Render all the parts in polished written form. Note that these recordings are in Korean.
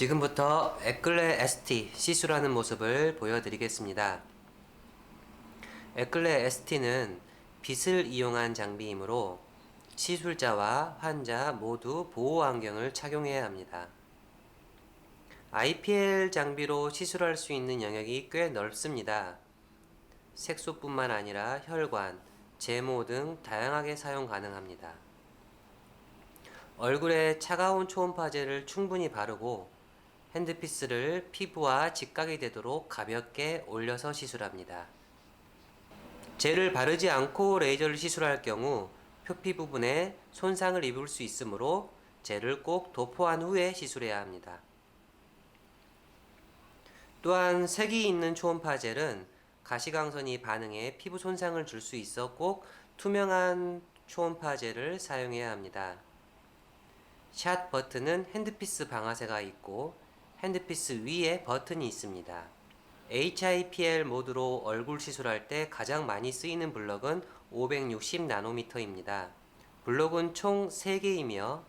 지금부터 에클레 ST 시술하는 모습을 보여드리겠습니다. 에클레 ST는 빛을 이용한 장비이므로 시술자와 환자 모두 보호 안경을 착용해야 합니다. IPL 장비로 시술할 수 있는 영역이 꽤 넓습니다. 색소뿐만 아니라 혈관, 제모 등 다양하게 사용 가능합니다. 얼굴에 차가운 초음파제를 충분히 바르고 핸드피스를 피부와 직각이 되도록 가볍게 올려서 시술합니다. 젤을 바르지 않고 레이저를 시술할 경우 표피 부분에 손상을 입을 수 있으므로 젤을 꼭 도포한 후에 시술해야 합니다. 또한 색이 있는 초음파 젤은 가시광선이 반응해 피부 손상을 줄 수 있어 꼭 투명한 초음파 젤을 사용해야 합니다. 샷 버튼은 핸드피스 방아쇠가 있고 핸드피스 위에 버튼이 있습니다. HIPL 모드로 얼굴 시술할 때 가장 많이 쓰이는 블럭은 560나노미터입니다. 블럭은 총 3개이며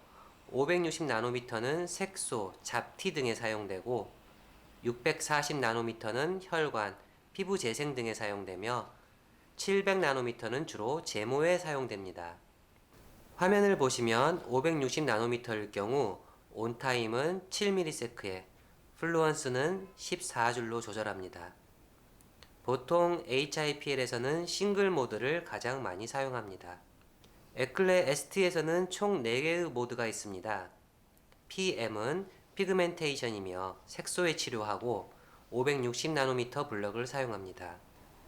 560나노미터는 색소, 잡티 등에 사용되고 640나노미터는 혈관, 피부 재생 등에 사용되며 700나노미터는 주로 제모에 사용됩니다. 화면을 보시면 560나노미터일 경우 온타임은 7ms에 플루언스는 14줄로 조절합니다. 보통 HIPL에서는 싱글 모드를 가장 많이 사용합니다. 에클레 ST에서는 총 4개의 모드가 있습니다. PM은 피그멘테이션이며 색소에 치료하고 560나노미터 블럭을 사용합니다.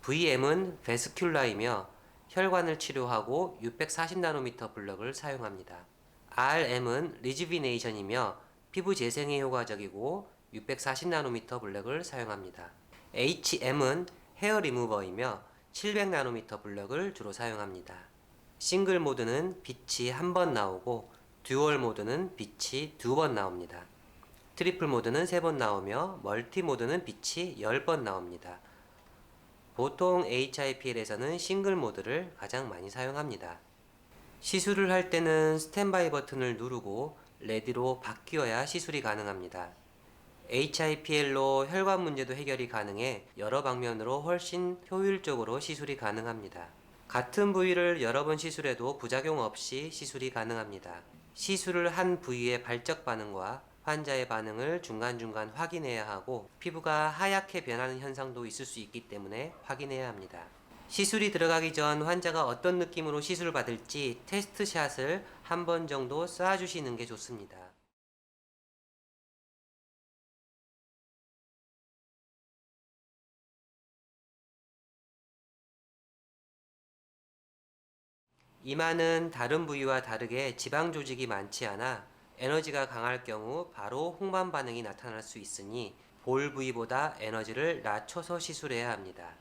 VM은 베스큘라이며 혈관을 치료하고 640나노미터 블럭을 사용합니다. RM은 리주비네이션이며 피부 재생에 효과적이고 640나노미터 블럭을 사용합니다. HM은 헤어 리무버이며 700나노미터 블럭을 주로 사용합니다. 싱글 모드는 빛이 한 번 나오고 듀얼 모드는 빛이 2번 나옵니다. 트리플 모드는 3번 나오며 멀티 모드는 빛이 10번 나옵니다. 보통 HIPL에서는 싱글 모드를 가장 많이 사용합니다. 시술을 할 때는 스탠바이 버튼을 누르고 레디로 바뀌어야 시술이 가능합니다. HIPL로 혈관 문제도 해결이 가능해 여러 방면으로 훨씬 효율적으로 시술이 가능합니다. 같은 부위를 여러 번 시술해도 부작용 없이 시술이 가능합니다. 시술을 한 부위의 발적 반응과 환자의 반응을 중간중간 확인해야 하고 피부가 하얗게 변하는 현상도 있을 수 있기 때문에 확인해야 합니다. 시술이 들어가기 전 환자가 어떤 느낌으로 시술을 받을지 테스트샷을 한 번 정도 쏴주시는 게 좋습니다. 이마는 다른 부위와 다르게 지방 조직이 많지 않아 에너지가 강할 경우 바로 홍반 반응이 나타날 수 있으니 볼 부위보다 에너지를 낮춰서 시술해야 합니다.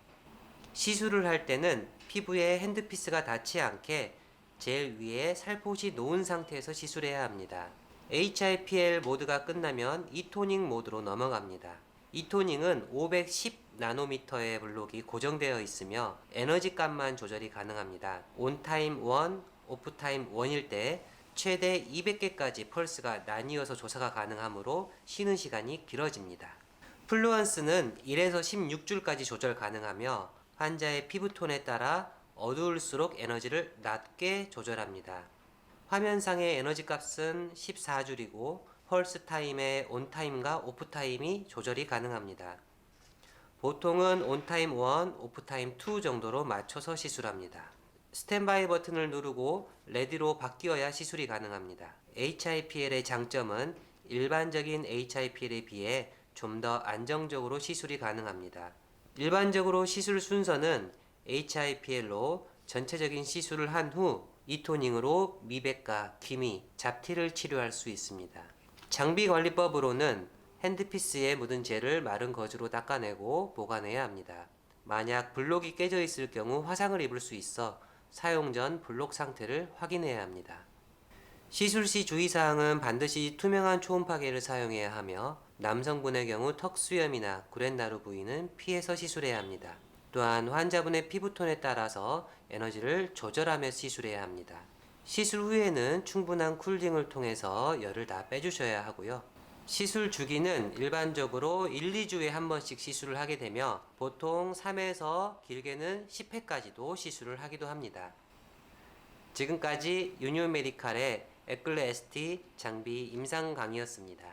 시술을 할 때는 피부에 핸드피스가 닿지 않게 젤 위에 살포시 놓은 상태에서 시술해야 합니다. HIPL 모드가 끝나면 이토닝 모드로 넘어갑니다. 이토닝은 510나노미터의 블록이 고정되어 있으며 에너지 값만 조절이 가능합니다. 온타임 1, 오프타임 1일 때 최대 200개까지 펄스가 나뉘어서 조사가 가능하므로 쉬는 시간이 길어집니다. 플루언스는 1에서 16줄까지 조절 가능하며 환자의 피부톤에 따라 어두울수록 에너지를 낮게 조절합니다. 화면상의 에너지 값은 14줄이고 펄스 타임의 온타임과 오프타임이 조절이 가능합니다. 보통은 온타임 1, 오프타임 2 정도로 맞춰서 시술합니다. 스탠바이 버튼을 누르고 레디로 바뀌어야 시술이 가능합니다. HIPL의 장점은 일반적인 HIPL에 비해 좀 더 안정적으로 시술이 가능합니다. 일반적으로 시술 순서는 HIPL로 전체적인 시술을 한 후 이토닝으로 미백과 기미, 잡티를 치료할 수 있습니다. 장비 관리법으로는 핸드피스에 묻은 젤을 마른 거즈로 닦아내고 보관해야 합니다. 만약 블록이 깨져 있을 경우 화상을 입을 수 있어 사용 전 블록 상태를 확인해야 합니다. 시술 시 주의사항은 반드시 투명한 초음파계를 사용해야 하며 남성분의 경우 턱수염이나 구렛나루 부위는 피해서 시술해야 합니다. 또한 환자분의 피부톤에 따라서 에너지를 조절하며 시술해야 합니다. 시술 후에는 충분한 쿨링을 통해서 열을 다 빼주셔야 하고요. 시술 주기는 일반적으로 1, 2주에 한 번씩 시술을 하게 되며 보통 3에서 길게는 10회까지도 시술을 하기도 합니다. 지금까지 유니온 메디칼의 에클레 ST 장비 임상 강의였습니다.